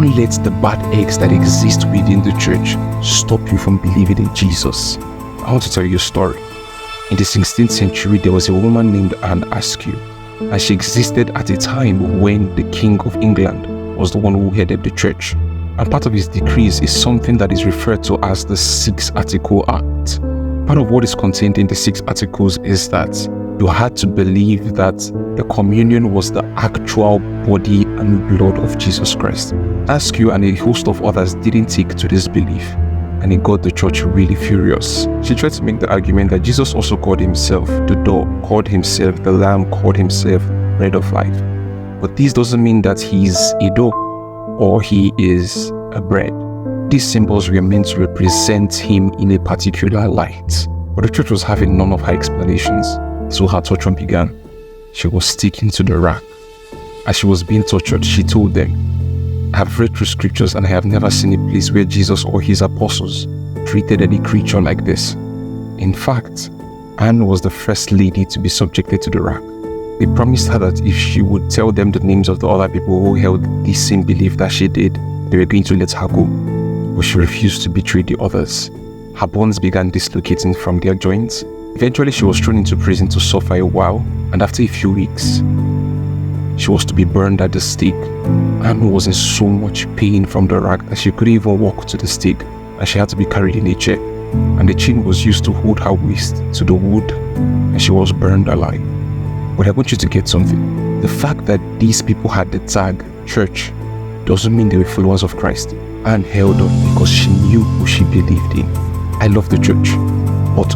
Don't let the bad eggs that exist within the church stop you from believing in Jesus. I want to tell you a story. In the 16th century, there was a woman named Anne Askew, and she existed at a time when the King of England was the one who headed the church. And part of his decrees is something that is referred to as the Six Article Act. Part of what is contained in the Six Articles is that you had to believe that the communion was the actual body and blood of Jesus Christ. Askew and a host of others didn't take to this belief, and it got the church really furious. She tried to make the argument that Jesus also called himself the door, called himself the lamb, called himself bread of life. But this doesn't mean that he's a door or he is a bread. These symbols were meant to represent him in a particular light. But the church was having none of her explanations, so her torture began. She was sticking to the rack. As she was being tortured, she told them, "I have read through scriptures and I have never seen a place where Jesus or his apostles treated any creature like this. In fact, Anne was the first lady to be subjected to the rack. They promised her that if she would tell them the names of the other people who held the same belief that she did, they were going to let her go. But she refused to betray the others. Her bones began dislocating from their joints. Eventually, she was thrown into prison to suffer a while, and after a few weeks, she was to be burned at the stake. Anne was in so much pain from the rack that she couldn't even walk to the stake, and she had to be carried in a chair. And the chain was used to hold her waist to the wood, and she was burned alive. But I want you to get something. The fact that these people had the tag church doesn't mean they were followers of Christ. Anne held on because she knew who she believed in. I love the church, but